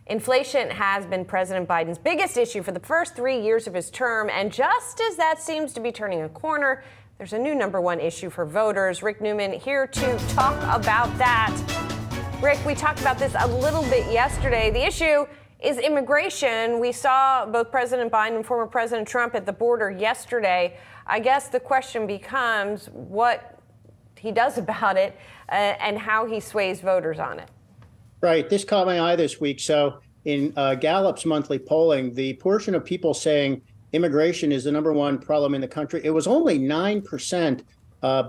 Inflation has been President Biden's biggest issue for the first 3 years of his term. And just as that seems to be turning a corner, there's a new number one issue for voters. Rick Newman here to talk about that. Rick, we talked about this a little bit yesterday. The issue is immigration. We saw both President Biden and former President Trump at the border yesterday. I guess the question becomes what he does about it and how he sways voters on it. Right. This caught my eye this week. So in Gallup's monthly polling, the portion of people saying immigration is the number one problem in the country, it was only 9%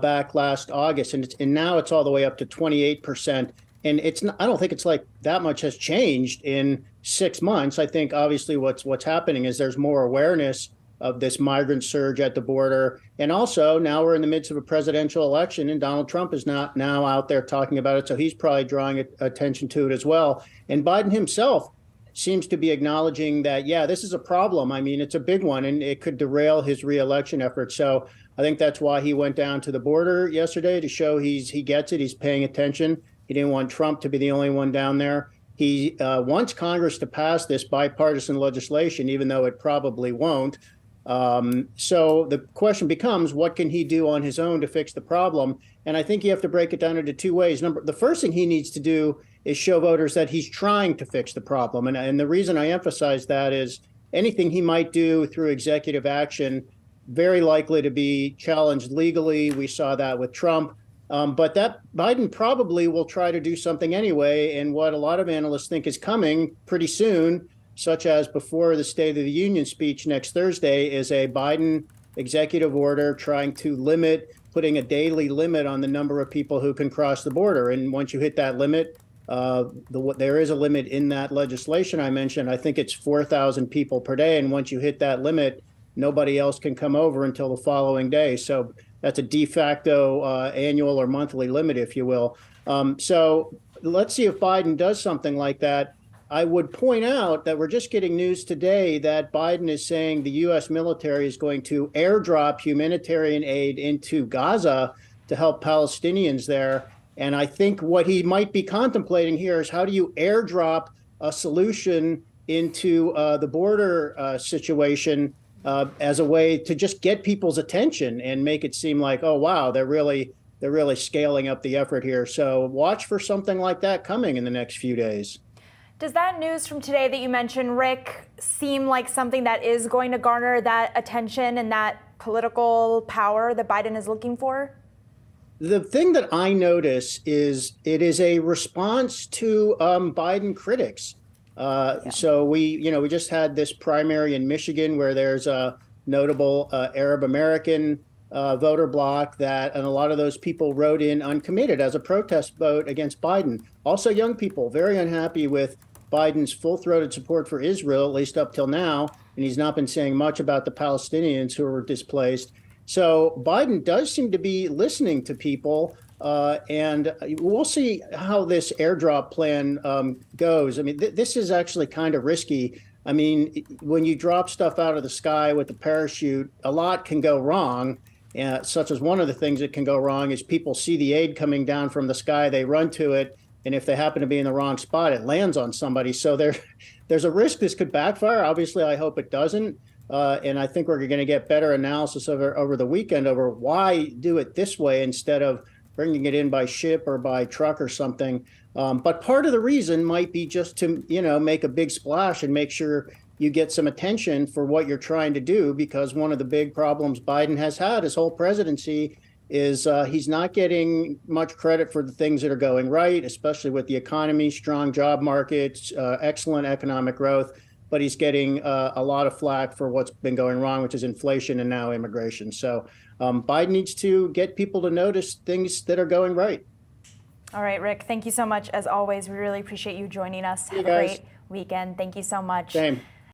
back last August. And now it's all the way up to 28%. And I don't think it's like that much has changed in 6 months. I think obviously what's happening is there's more awareness of this migrant surge at the border. And also now we're in the midst of a presidential election and Donald Trump is not now out there talking about it. So he's probably drawing attention to it as well. And Biden himself seems to be acknowledging that, yeah, this is a problem. I mean, it's a big one and it could derail his reelection efforts. So I think that's why he went down to the border yesterday to show he gets it. He's paying attention. He didn't want Trump to be the only one down there. He wants Congress to pass this bipartisan legislation, even though it probably won't. So the question becomes, what can he do on his own to fix the problem? And I think you have to break it down into two ways. The first thing he needs to do is show voters that he's trying to fix the problem. And the reason I emphasize that is anything he might do through executive action, very likely to be challenged legally. We saw that with Trump. But that Biden probably will try to do something anyway. And what a lot of analysts think is coming pretty soon, such as before the State of the Union speech next Thursday, is a Biden executive order trying to putting a daily limit on the number of people who can cross the border. And once you hit that limit, there is a limit in that legislation I mentioned. I think it's 4,000 people per day. And once you hit that limit, nobody else can come over until the following day. So that's a de facto annual or monthly limit, if you will. So let's see if Biden does something like that. I would point out that we're just getting news today that Biden is saying the U.S. military is going to airdrop humanitarian aid into Gaza to help Palestinians there. And I think what he might be contemplating here is how do you airdrop a solution into the border situation as a way to just get people's attention and make it seem like, oh, wow, they're really scaling up the effort here. So watch for something like that coming in the next few days. Does that news from today that you mentioned, Rick, seem like something that is going to garner that attention and that political power that Biden is looking for? The thing that I notice is it is a response to Biden critics. So we just had this primary in Michigan where there's a notable Arab American voter bloc and a lot of those people wrote in uncommitted as a protest vote against Biden. Also young people very unhappy with Biden's full-throated support for Israel, at least up till now. And he's not been saying much about the Palestinians who were displaced. So Biden does seem to be listening to people. And we'll see how this airdrop plan goes. I mean, this is actually kind of risky. I mean, when you drop stuff out of the sky with a parachute, a lot can go wrong, such as one of the things that can go wrong is people see the aid coming down from the sky, they run to it, and if they happen to be in the wrong spot, it lands on somebody. So there's a risk this could backfire. Obviously, I hope it doesn't. And I think we're going to get better analysis over the weekend over why do it this way instead of bringing it in by ship or by truck or something. But part of the reason might be just to, make a big splash and make sure you get some attention for what you're trying to do, because one of the big problems Biden has had his whole presidency is he's not getting much credit for the things that are going right, especially with the economy, strong job markets, excellent economic growth. But he's getting a lot of flack for what's been going wrong, which is inflation and now immigration. So Biden needs to get people to notice things that are going right. All right, Rick, thank you so much. As always, we really appreciate you joining us. Have a great weekend. Thank you so much. Same.